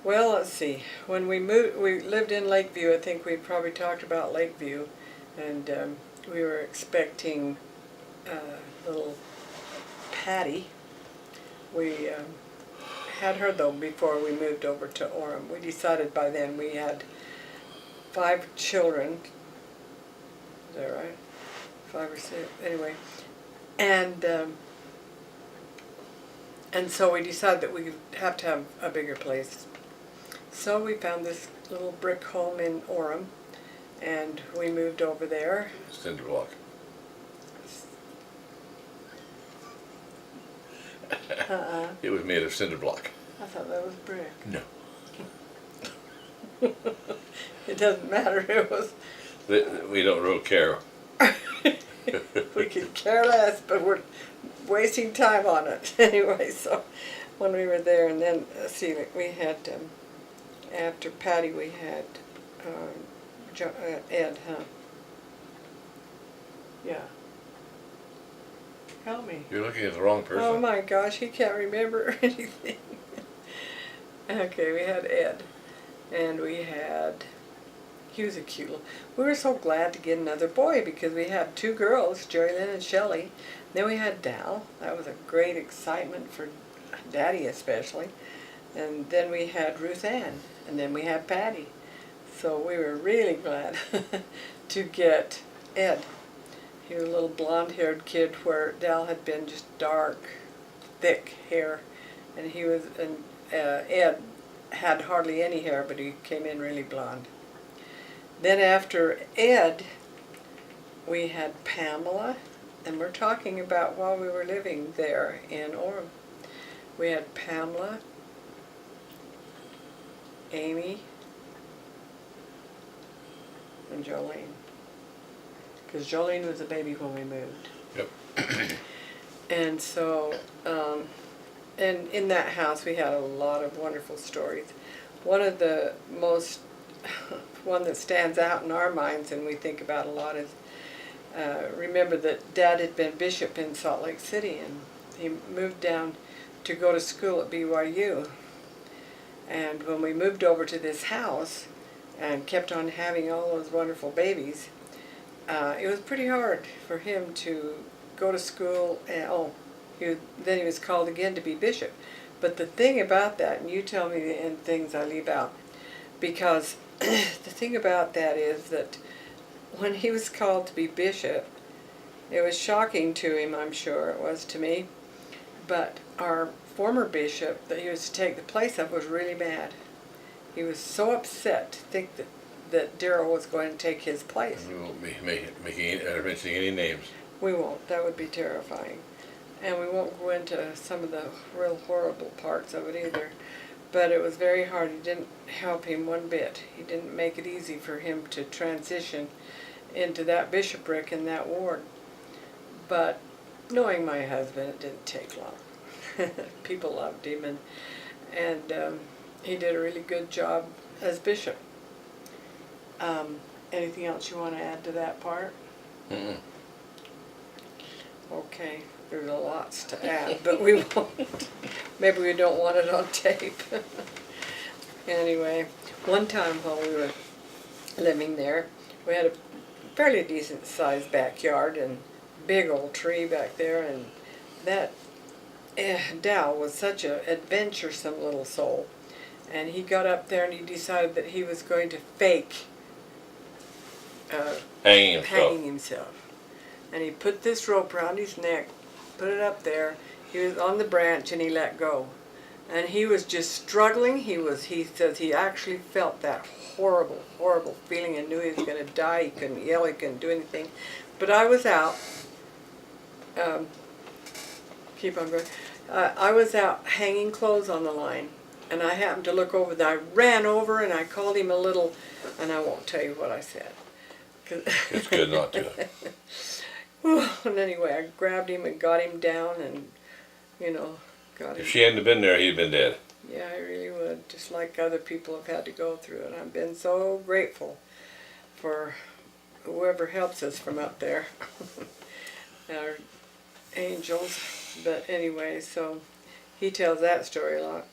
Well, let's see. When we moved, we lived in Lakeview. I think we probably talked about Lakeview, and we were expecting little Patty. We had her though before we moved over to Orem. We decided by then we had 5 children. Is that right? 5 or 6. Anyway, and so we decided that we would have to have a bigger place. So we found this little brick home in Orem, and we moved over there. Cinder block. It was made of cinder block. I thought that was brick. No. It doesn't matter. It was. We don't real care. We could care less, but we're wasting time on it anyway. So when we were there, and then see, we had after Patty, we had Ed, huh? Yeah. Help me. You're looking at the wrong person. Oh my gosh, he can't remember anything. Okay, we had Ed, and we had. He was a cute little. We were so glad to get another boy because we had 2 girls, Jerry Lynn and Shelley. Then we had Dal. That was a great excitement for Daddy especially. And then we had Ruth Ann, and then we had Patty. So we were really glad to get Ed. He was a little blonde-haired kid where Dal had been just dark, thick hair, and Ed had hardly any hair, but he came in really blonde. Then after Ed, we had Pamela, and we're talking about while we were living there in Orem. We had Pamela, Amy, and Jolene. Because Jolene was a baby when we moved. Yep. And so, and in that house we had a lot of wonderful stories. One of the most, one that stands out in our minds and we think about a lot is, remember that Dad had been bishop in Salt Lake City, and he moved down to go to school at BYU. And when we moved over to this house and kept on having all those wonderful babies, it was pretty hard for him to go to school, and then he was called again to be bishop. But the thing about that, and you tell me the things I leave out, because the thing about that is that when he was called to be bishop, it was shocking to him, I'm sure it was to me, but our former bishop that he was to take the place of was really mad. He was so upset to think that Darrell was going to take his place. We won't be mentioning any names. We won't. That would be terrifying. And we won't go into some of the real horrible parts of it either. But it was very hard. He didn't help him one bit. He didn't make it easy for him to transition into that bishopric in that ward. But knowing my husband, it didn't take long. People loved him, and he did a really good job as bishop. Anything else you want to add to that part? Mm-mm. Okay, there's a lots to add, but we won't. Maybe we don't want it on tape. Anyway, one time while we were living there, we had a fairly decent sized backyard and big old tree back there, and that Dow was such an adventuresome little soul, and he got up there and he decided that he was going to fake hanging himself. And he put this rope around his neck, put it up there. He was on the branch and he let go. And he was just struggling. He says he actually felt that horrible, horrible feeling and knew he was going to die. He couldn't yell, he couldn't do anything. But I was out. Keep on going. I was out hanging clothes on the line. And I happened to look over there. I ran over and I called him a little, and I won't tell you what I said. It's good not to. And anyway, I grabbed him and got him down and, got him. If she hadn't been there, he'd been dead. Yeah, I really would. Just like other people have had to go through it. I've been so grateful for whoever helps us from up there. Our angels. But anyway, so he tells that story a lot.